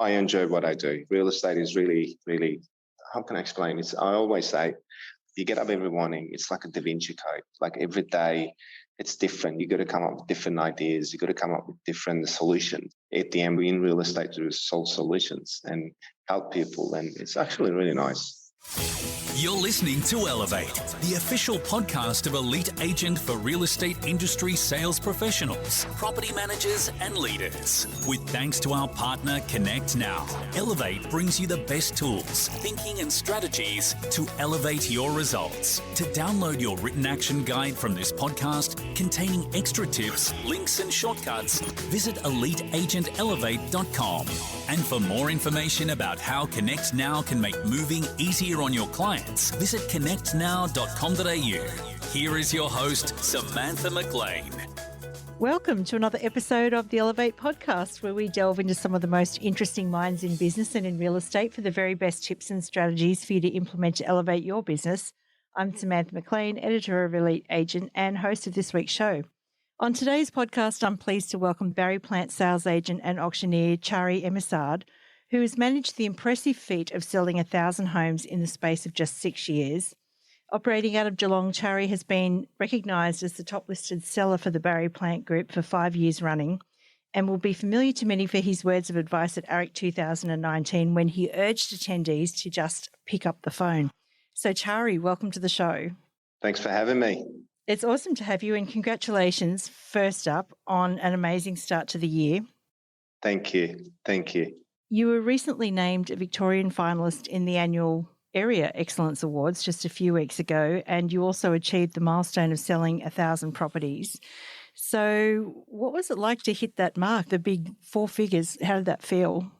I enjoy what I do. Real estate is really, really, how can I explain? I always say, you get up every morning, it's like a Da Vinci Code. Like every day, it's different. You got to come up with different ideas. You got to come up with different solutions. At the end, we in real estate to solve solutions and help people. And it's actually really nice. You're listening to Elevate, the official podcast of elite agent for real estate industry sales professionals, property managers and leaders. With thanks to our partner Connect Now, Elevate brings you the best tools, thinking and strategies to elevate your results. To download your written action guide from this podcast containing extra tips, links and shortcuts, visit eliteagentelevate.com. And for more information about how Connect Now can make moving easier on your clients, visit connectnow.com.au. Here is your host, Samantha McLean. Welcome to another episode of the Elevate podcast, where we delve into some of the most interesting minds in business and in real estate for the very best tips and strategies for you to implement to elevate your business. I'm Samantha McLean, editor of Elite Agent and host of this week's show. On today's podcast, I'm pleased to welcome Barry Plant sales agent and auctioneer Chari Emirzade, who has managed the impressive feat of selling 1,000 homes in the space of just 6 years. Operating out of Geelong, Chari has been recognised as the top listed seller for the Barry Plant Group for 5 years running, and will be familiar to many for his words of advice at AREC 2019 when he urged attendees to just pick up the phone. So Chari, welcome to the show. Thanks for having me. It's awesome to have you, and congratulations, first up, on an amazing start to the year. Thank you. Thank you. You were recently named a Victorian finalist in the annual Area Excellence Awards just a few weeks ago, and you also achieved the milestone of selling 1,000 properties. So what was it like to hit that mark, the big 4 figures? How did that feel?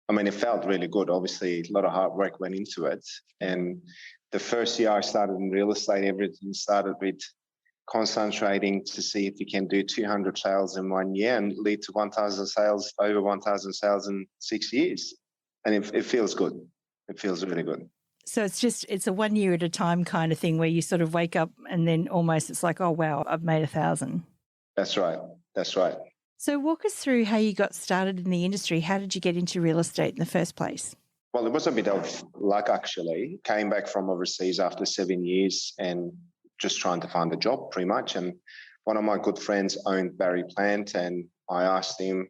I mean, it felt really good. Obviously, a lot of hard work went into it. And the first year I started in real estate, everything started with concentrating to see if you can do 200 sales in 1 year and lead to 1,000 sales, over 1,000 sales in 6 years. And it feels good. It feels really good. So it's a 1 year at a time kind of thing where you sort of wake up and then almost it's like, oh, wow, I've made 1,000. That's right. That's right. So walk us through how you got started in the industry. How did you get into real estate in the first place? Well, it was a bit of luck, actually. Came back from overseas after 7 years and just trying to find a job pretty much. And one of my good friends owned Barry Plant, and I asked him,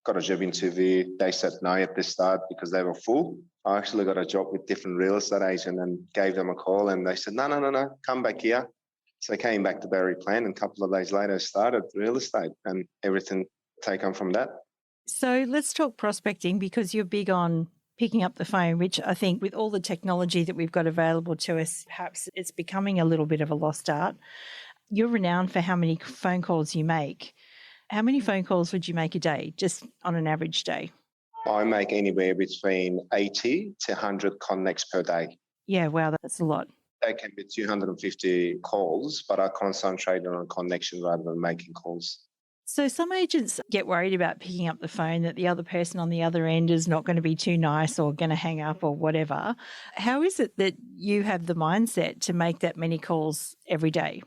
got a job interview. They said no at the start because they were full. I actually got a job with different real estate agent and gave them a call, and they said, no, come back here. So I came back to Barry Plant, and a couple of days later started real estate, and everything taken from that. So let's talk prospecting, because you're big on picking up the phone, which I think with all the technology that we've got available to us, perhaps it's becoming a little bit of a lost art. You're renowned for how many phone calls you make. How many phone calls would you make a day, just on an average day? I make anywhere between 80 to 100 connects per day. Yeah, wow, that's a lot. They can be 250 calls, but I concentrate on connection rather than making calls. So some agents get worried about picking up the phone, that the other person on the other end is not going to be too nice or going to hang up or whatever. How is it that you have the mindset to make that many calls every day?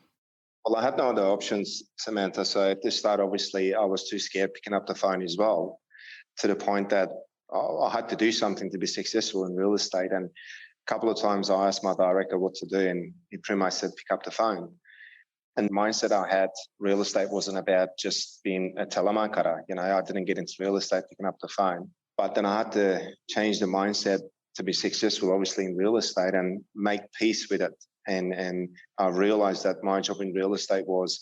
Well, I had no other options, Samantha. So at the start, obviously, I was too scared picking up the phone as well, to the point that I had to do something to be successful in real estate. And a couple of times I asked my director what to do, and he pretty much said, pick up the phone. And the mindset I had, real estate wasn't about just being a telemarketer. I didn't get into real estate picking up the phone. But then I had to change the mindset to be successful, obviously, in real estate and make peace with it. And I realized that my job in real estate was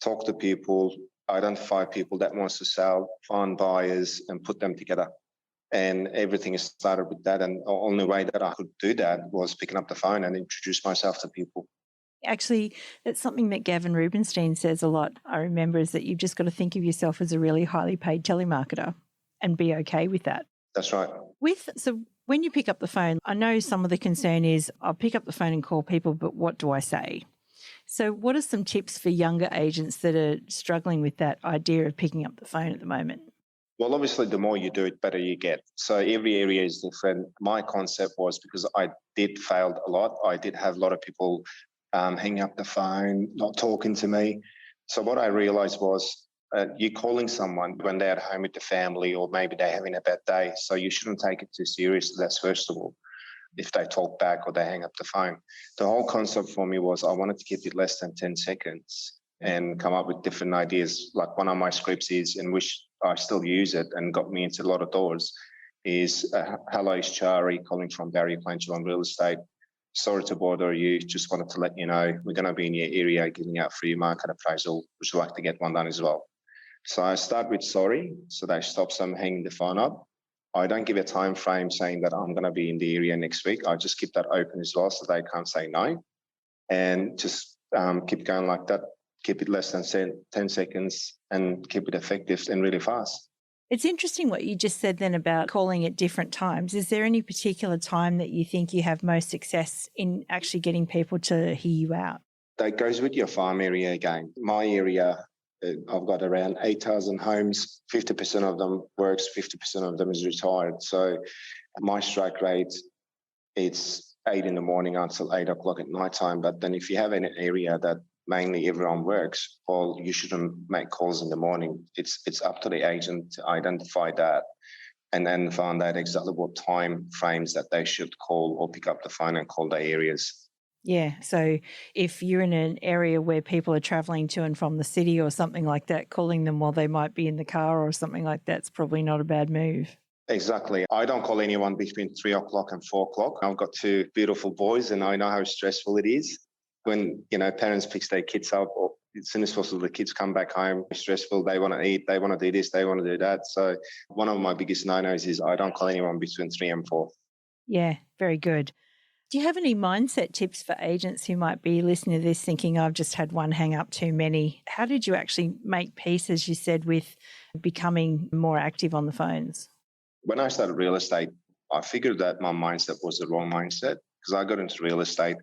talk to people, identify people that wants to sell, find buyers and put them together. And everything started with that. And the only way that I could do that was picking up the phone and introduce myself to people. Actually, that's something that Gavin Rubinstein says a lot, I remember, is that you've just got to think of yourself as a really highly paid telemarketer and be okay with that. That's right. So when you pick up the phone, I know some of the concern is I'll pick up the phone and call people, but what do I say? So what are some tips for younger agents that are struggling with that idea of picking up the phone at the moment? Well, obviously, the more you do it, better you get. So every area is different. My concept was, because I did fail a lot, I did have a lot of people hanging up the phone, not talking to me. So what I realized was you're calling someone when they're at home with the family or maybe they're having a bad day. So you shouldn't take it too seriously. That's first of all. If they talk back or they hang up the phone. The whole concept for me was I wanted to keep it less than 10 seconds and come up with different ideas. Like one of my scripts is, in which I still use it and got me into a lot of doors, is hello, it's Chari calling from Barry Planchel Real Estate. Sorry to bother you. Just wanted to let you know we're going to be in your area giving out free market appraisal. Would you like to get one done as well? So I start with sorry, so they stop them hanging the phone up. I don't give a time frame saying that I'm going to be in the area next week. I just keep that open as well so they can't say no. And just keep going like that. Keep it less than 10 seconds and keep it effective and really fast. It's interesting what you just said then about calling at different times. Is there any particular time that you think you have most success in actually getting people to hear you out? That goes with your farm area again. My area, I've got around 8,000 homes. 50% of them works, 50% of them is retired. So my strike rate, it's 8 in the morning until 8 o'clock at night time. But then if you have an area that mainly everyone works, well, you shouldn't make calls in the morning. It's up to the agent to identify that and then find out exactly what time frames that they should call or pick up the phone and call their areas. Yeah. So if you're in an area where people are travelling to and from the city or something like that, calling them while they might be in the car or something like that's probably not a bad move. Exactly. I don't call anyone between 3 o'clock and 4 o'clock. I've got 2 beautiful boys and I know how stressful it is when, parents pick their kids up or as soon as possible, the kids come back home, it's stressful. They want to eat, they want to do this, they want to do that. So one of my biggest no-nos is I don't call anyone between 3 and 4. Yeah, very good. Do you have any mindset tips for agents who might be listening to this thinking, I've just had one hang up too many? How did you actually make peace, as you said, with becoming more active on the phones? When I started real estate, I figured that my mindset was the wrong mindset because I got into real estate,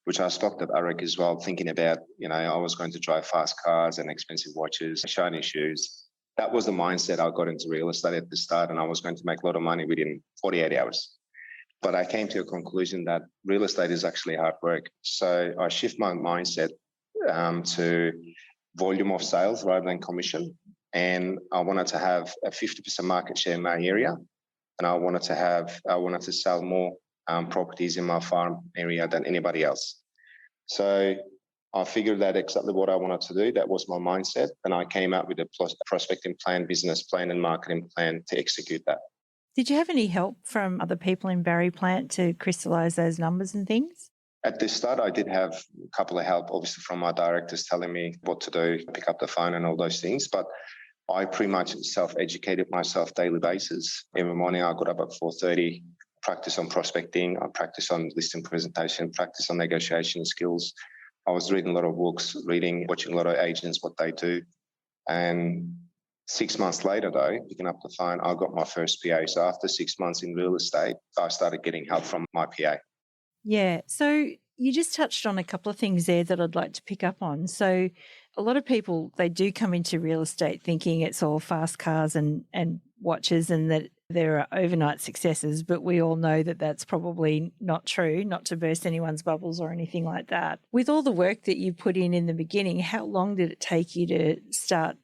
which I stopped at AREC as well, thinking about, I was going to drive fast cars and expensive watches, shiny shoes. That was the mindset I got into real estate at the start, and I was going to make a lot of money within 48 hours. But I came to a conclusion that real estate is actually hard work. So I shift my mindset to volume of sales rather than commission. And I wanted to have a 50% market share in my area. And I wanted to sell more properties in my farm area than anybody else. So I figured out exactly what I wanted to do. That was my mindset. And I came up with a prospecting plan, business plan, and marketing plan to execute that. Did you have any help from other people in Barry Plant to crystallise those numbers and things? At the start, I did have a couple of help, obviously, from my directors telling me what to do, pick up the phone and all those things. But I pretty much self-educated myself daily basis. Every morning I got up at 4:30, practice on prospecting, I practice on listing presentation, practice on negotiation skills. I was reading a lot of books, watching a lot of agents, what they do. And 6 months later, though, picking up the phone, I got my first PA. So after 6 months in real estate, I started getting help from my PA. Yeah. So you just touched on a couple of things there that I'd like to pick up on. So a lot of people, they do come into real estate thinking it's all fast cars and watches and that there are overnight successes, but we all know that that's probably not true, not to burst anyone's bubbles or anything like that. With all the work that you put in the beginning, how long did it take you to start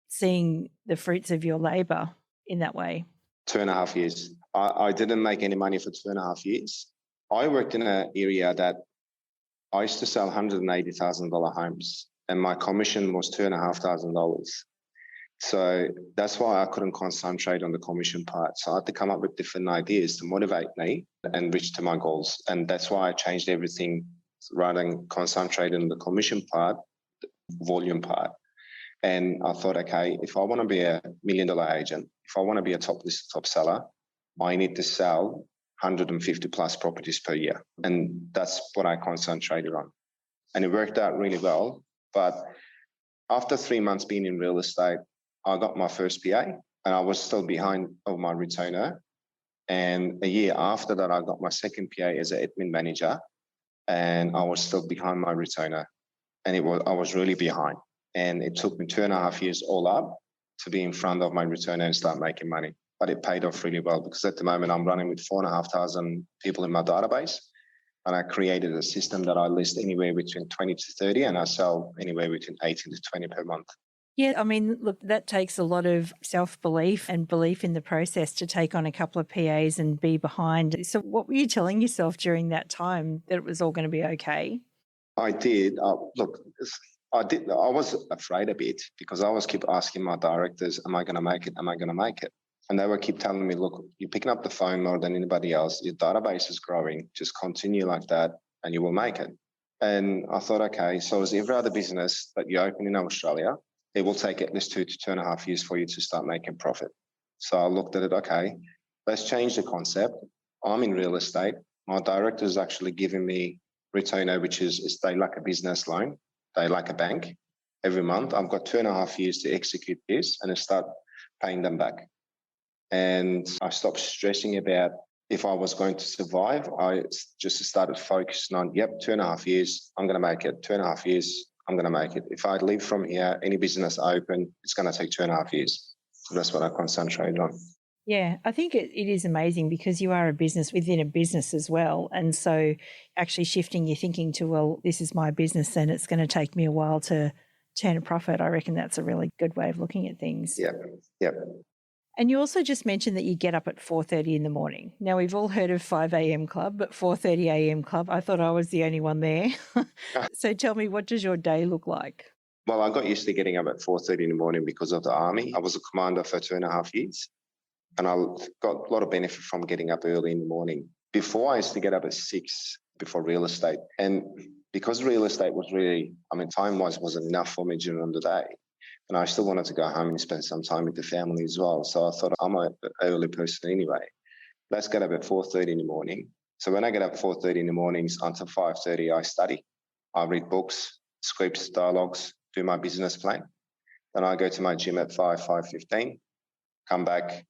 seeing the fruits of your labour in that way? 2.5 years. I didn't make any money for 2.5 years. I worked in an area that I used to sell $180,000 homes and my commission was $2,500. So that's why I couldn't concentrate on the commission part. So I had to come up with different ideas to motivate me and reach to my goals. And that's why I changed everything rather than concentrate on the commission part, the volume part. And I thought, okay, if I want to be a $1 million agent, if I want to be a top seller, I need to sell 150 plus properties per year. And that's what I concentrated on. And it worked out really well. But after 3 months being in real estate, I got my first PA and I was still behind of my retainer. And a year after that, I got my second PA as an admin manager and I was still behind my retainer. And I was really behind. And it took me 2.5 years all up to be in front of my retainer and start making money. But it paid off really well because at the moment I'm running with 4,500 people in my database. And I created a system that I list anywhere between 20 to 30 and I sell anywhere between 18 to 20 per month. Yeah, I mean, look, that takes a lot of self-belief and belief in the process to take on a couple of PAs and be behind. So what were you telling yourself during that time, that it was all going to be okay? I did. Look, I did. I was afraid a bit because I was keep asking my directors, "Am I going to make it? Am I going to make it?" And they would keep telling me, "Look, you're picking up the phone more than anybody else. Your database is growing. Just continue like that, and you will make it." And I thought, okay, so as every other business that you open in Australia, it will take at least 2 to 2.5 years for you to start making profit. So I looked at it. Okay, let's change the concept. I'm in real estate. My director is actually giving me retainer, which is they like a business loan, they like a bank every month. I've got 2.5 years to execute this and I start paying them back. And I stopped stressing about if I was going to survive. I just started focusing on, 2.5 years, I'm going to make it. 2.5 years, I'm going to make it. If I leave from here, any business I open, it's going to take 2.5 years. So that's what I concentrated on. Yeah, I think it is amazing because you are a business within a business as well. And so actually shifting your thinking to, well, this is my business and it's going to take me a while to turn a profit. I reckon that's a really good way of looking at things. Yeah. And you also just mentioned that you get up at 4:30 in the morning. Now, we've all heard of 5 a.m. club, but 4:30 a.m. club, I thought I was the only one there. So tell me, what does your day look like? Well, I got used to getting up at 4:30 in the morning because of the army. I was a commander for 2.5 years. And I got a lot of benefit from getting up early in the morning. Before, I used to get up at 6 before real estate. And because real estate was really, time-wise wasn't enough for me during the day. And I still wanted to go home and spend some time with the family as well. So I thought, I'm an early person anyway. Let's get up at 4:30 in the morning. So when I get up at 4:30 in the mornings until 5:30, I study. I read books, scripts, dialogues, do my business plan. Then I go to my gym at 5:15, come back,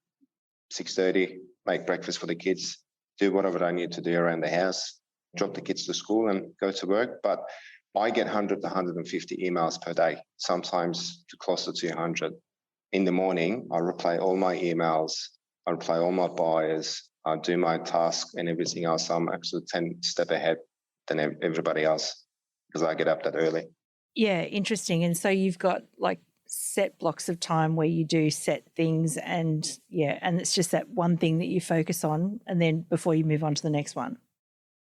6:30, make breakfast for the kids, do whatever I need to do around the house, drop the kids to school and go to work. But I get 100 to 150 emails per day, sometimes close to 200. In the morning, I reply all my emails, I reply all my buyers, I do my tasks and everything else. I'm actually 10 steps ahead than everybody else because I get up that early. Yeah, interesting. And so you've got like set blocks of time where you do set things and it's just that one thing that you focus on and then before you move on to the next one.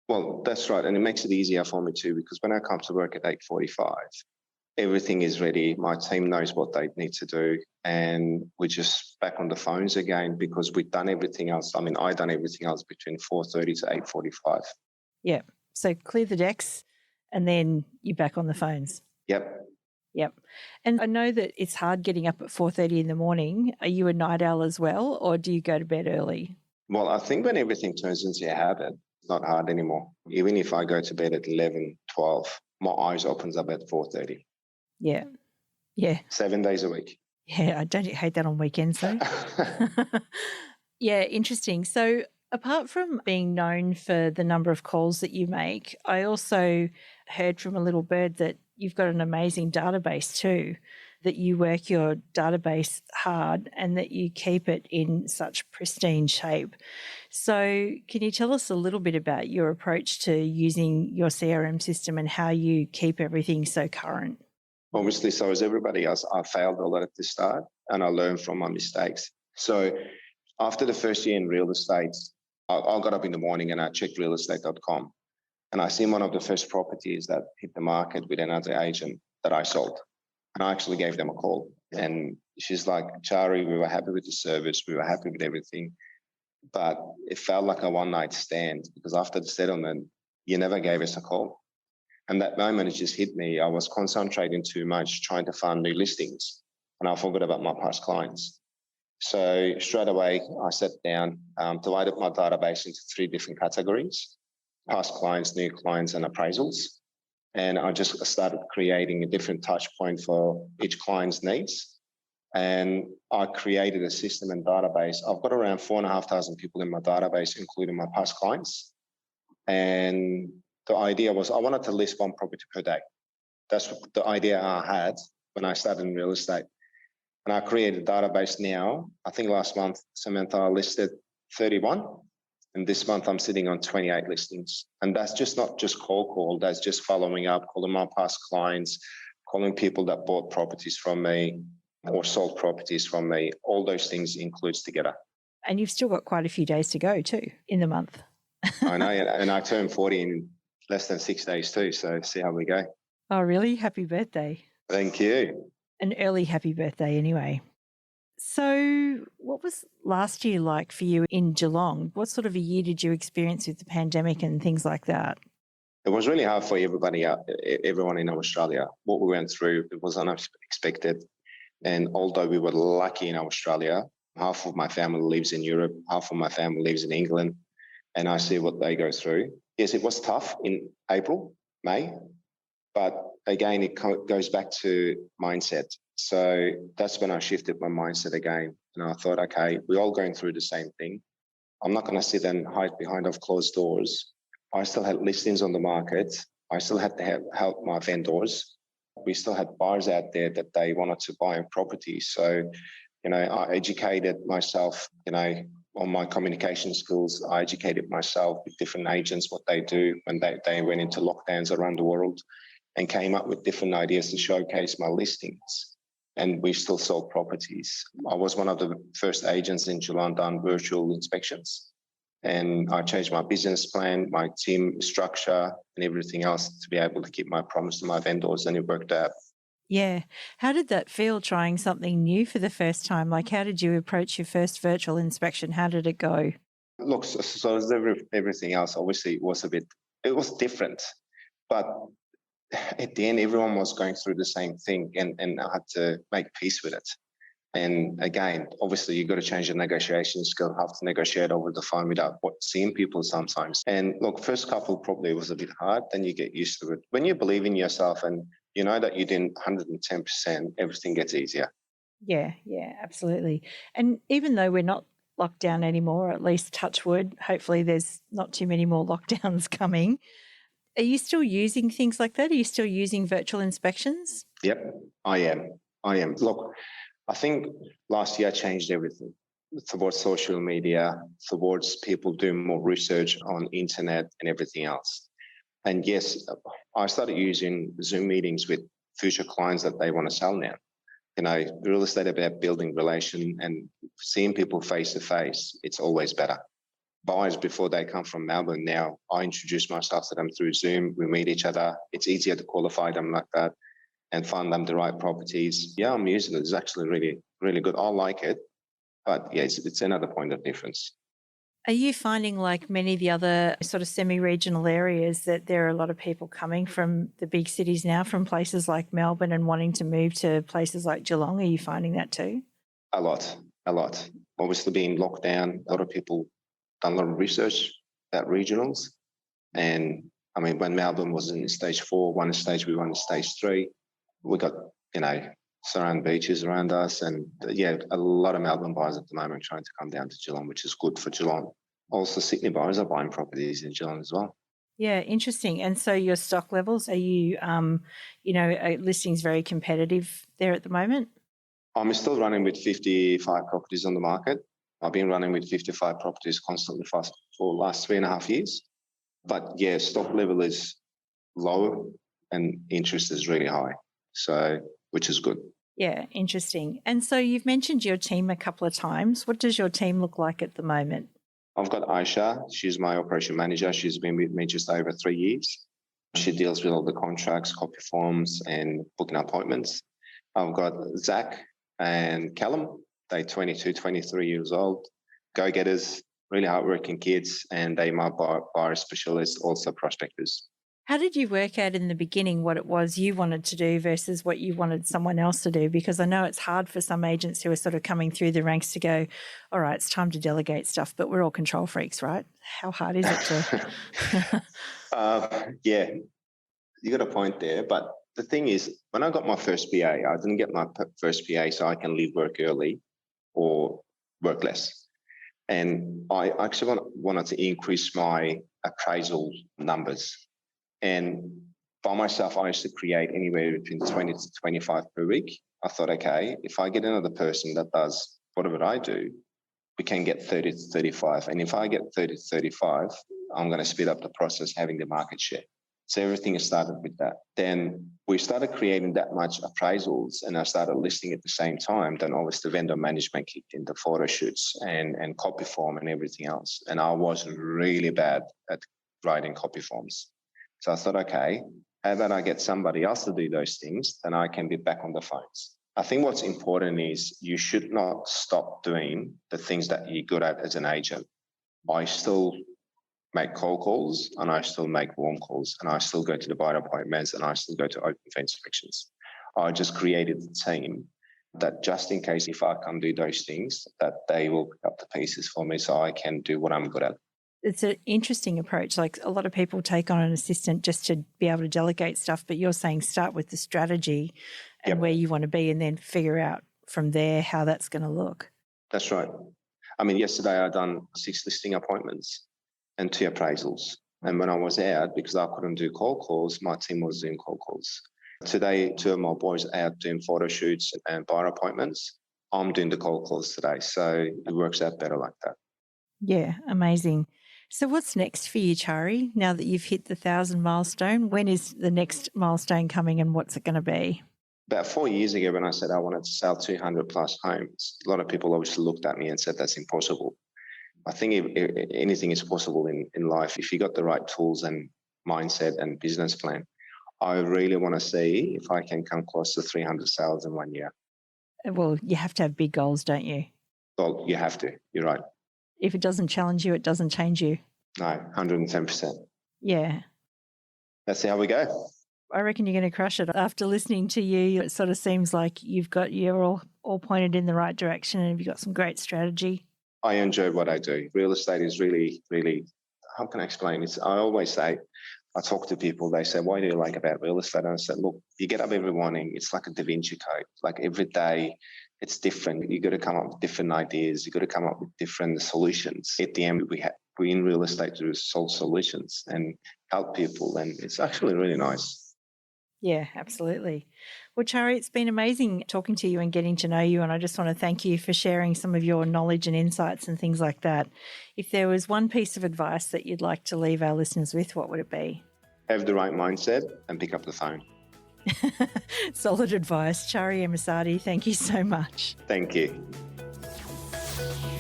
Well, that's right. And it makes it easier for me too, because when I come to work at 8:45, everything is ready. My team knows what they need to do. And we're just back on the phones again because we've done everything else. I done everything else between 4:30 to 8:45. Yeah. So clear the decks and then you're back on the phones. Yep. And I know that it's hard getting up at 4:30 in the morning. Are you a night owl as well, or do you go to bed early? Well, I think when everything turns into a habit, it's not hard anymore. Even if I go to bed at 11, 12, my eyes opens up at 4:30. Yeah. 7 days a week. Yeah, I don't hate that on weekends though. Yeah, interesting. So apart from being known for the number of calls that you make, I also heard from a little bird that you've got an amazing database too, that you work your database hard and that you keep it in such pristine shape. So can you tell us a little bit about your approach to using your CRM system and how you keep everything so current? Obviously, so as everybody else, I failed a lot at the start and I learned from my mistakes. So after the first year in real estate, I got up in the morning and I checked realestate.com. And I seen one of the first properties that hit the market with another agent that I sold. And I actually gave them a call. And she's like, Chari, we were happy with the service. We were happy with everything. But it felt like a one-night stand because after the settlement, you never gave us a call. And that moment, it just hit me. I was concentrating too much trying to find new listings. And I forgot about my past clients. So straight away, I sat down, divided my database into 3 different categories: past clients, new clients, and appraisals. And I just started creating a different touch point for each client's needs. And I created a system and database. I've got around 4,500 people in my database, including my past clients. And the idea was I wanted to list 1 property per day. That's the idea I had when I started in real estate. And I created a database now. I think last month, Samantha, I listed 31. And this month I'm sitting on 28 listings. And that's just not just cold call. That's just following up, calling my past clients, calling people that bought properties from me or sold properties from me, all those things includes together. And you've still got quite a few days to go too in the month. I know, and I turned 40 in less than 6 days too, so see how we go. Oh, really? Happy birthday. Thank you. An early happy birthday anyway. So what was last year like for you in Geelong? What sort of a year did you experience with the pandemic and things like that? It was really hard for everyone in Australia. What we went through, it was unexpected. And although we were lucky in Australia, half of my family lives in Europe, half of my family lives in England, and I see what they go through. Yes, it was tough in April, May, but again, it goes back to mindset. So that's when I shifted my mindset again. And I thought, okay, we're all going through the same thing. I'm not going to sit and hide behind of closed doors. I still had listings on the market. I still had to help my vendors. We still had buyers out there that they wanted to buy a property. So, I educated myself, on my communication skills. I educated myself with different agents, what they do when they went into lockdowns around the world, and came up with different ideas to showcase my listings. And we still sold properties. I was one of the first agents in Geelong done virtual inspections. And I changed my business plan, my team structure, and everything else to be able to keep my promise to my vendors, and it worked out. Yeah. How did that feel, trying something new for the first time? Like, how did you approach your first virtual inspection? How did it go? Look, so as everything else, obviously it was different, but at the end, everyone was going through the same thing, and I had to make peace with it. And again, obviously, you've got to change your negotiation skill, have to negotiate over the phone without seeing people sometimes. And look, first couple probably was a bit hard, then you get used to it. When you believe in yourself and you know that you did 110%, everything gets easier. Yeah, absolutely. And even though we're not locked down anymore, at least touch wood, hopefully there's not too many more lockdowns coming. Are you still using things like that? Are you still using virtual inspections? Yep, I am. Look, I think last year changed everything towards social media, towards people doing more research on internet and everything else. And yes, I started using Zoom meetings with future clients that they want to sell now. Real estate about building relation and seeing people face to face. It's always better. Buyers, before they come from Melbourne now, I introduce myself to them through Zoom. We meet each other. It's easier to qualify them like that and find them the right properties. Yeah, I'm using it. It's actually really, really good. I like it. But yeah, it's another point of difference. Are you finding, like many of the other sort of semi-regional areas, that there are a lot of people coming from the big cities now, from places like Melbourne, and wanting to move to places like Geelong? Are you finding that too? A lot. Obviously being locked down, a lot of people done a lot of research about regionals. And I mean, when Melbourne was in stage 4, one stage, we were in stage 3. We got, surround beaches around us. And yeah, a lot of Melbourne buyers at the moment trying to come down to Geelong, which is good for Geelong. Also, Sydney buyers are buying properties in Geelong as well. Yeah, interesting. And so your stock levels, are you, listings very competitive there at the moment? I'm still running with 55 properties on the market. I've been running with 55 properties constantly for the last 3.5 years. But yeah, stock level is low and interest is really high, so which is good. Yeah, interesting. And so you've mentioned your team a couple of times. What does your team look like at the moment? I've got Aisha. She's my operation manager. She's been with me just over 3 years. She deals with all the contracts, copy forms, and booking appointments. I've got Zach and Callum. They're 22, 23 years old, go-getters, really hardworking kids, and they are buyer specialists, also prospectors. How did you work out in the beginning what it was you wanted to do versus what you wanted someone else to do? Because I know it's hard for some agents who are sort of coming through the ranks to go, all right, it's time to delegate stuff, but we're all control freaks, right? How hard is it to... Yeah, you got a point there. But the thing is, when I got my first PA, I didn't get my first PA so I can leave work early or work less. And I actually wanted to increase my appraisal numbers. And by myself, I used to create anywhere between 20 to 25 per week. I thought, okay, if I get another person that does whatever I do, we can get 30 to 35. And if I get 30 to 35, I'm going to speed up the process having the market share. So everything started with that. Then we started creating that much appraisals, and I started listing at the same time. Then obviously the vendor management kicked in, the photo shoots and copy form and everything else. And I was really bad at writing copy forms. So I thought, okay, how about I get somebody else to do those things, then I can be back on the phones. I think what's important is you should not stop doing the things that you're good at as an agent. I still make cold calls, and I still make warm calls, and I still go to the buyer appointments, and I still go to open for inspections. I just created a team that just in case if I can't do those things, that they will pick up the pieces for me so I can do what I'm good at. It's an interesting approach. Like a lot of people take on an assistant just to be able to delegate stuff, but you're saying start with the strategy and where you want to be and then figure out from there how that's going to look. That's right. I mean, yesterday I done 6 listing appointments and 2 appraisals. And when I was out, because I couldn't do cold calls, my team was doing cold calls. Today, 2 of my boys are out doing photo shoots and buyer appointments. I'm doing the cold calls today. So it works out better like that. Yeah, amazing. So what's next for you, Chari, now that you've hit the 1,000 milestone? When is the next milestone coming and what's it going to be? About 4 years ago, when I said I wanted to sell 200 plus homes, a lot of people obviously looked at me and said that's impossible. I think if anything is possible in life if you got the right tools and mindset and business plan. I really want to see if I can come close to 300 sales in 1 year. Well, you have to have big goals, don't you? Well, you have to. You're right. If it doesn't challenge you, it doesn't change you. No, 110%. Yeah. That's how we go. I reckon you're going to crush it. After listening to you, it sort of seems like you're all pointed in the right direction and you've got some great strategy. I enjoy what I do. Real estate is really, really, how can I explain it? I always say, I talk to people, they say, what do you like about real estate? And I said, look, you get up every morning, it's like a Da Vinci Code. Like every day, it's different. You got to come up with different ideas. You got to come up with different solutions. At the end, we in real estate to solve solutions and help people. And it's actually really nice. Yeah, absolutely. Well, Chari, it's been amazing talking to you and getting to know you. And I just want to thank you for sharing some of your knowledge and insights and things like that. If there was one piece of advice that you'd like to leave our listeners with, what would it be? Have the right mindset and pick up the phone. Solid advice. Chari Emirzade, thank you so much. Thank you.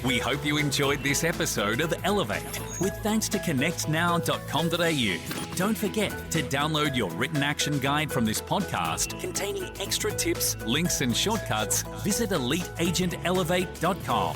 We hope you enjoyed this episode of Elevate with thanks to connectnow.com.au. Don't forget to download your written action guide from this podcast containing extra tips, links and shortcuts. Visit eliteagentelevate.com.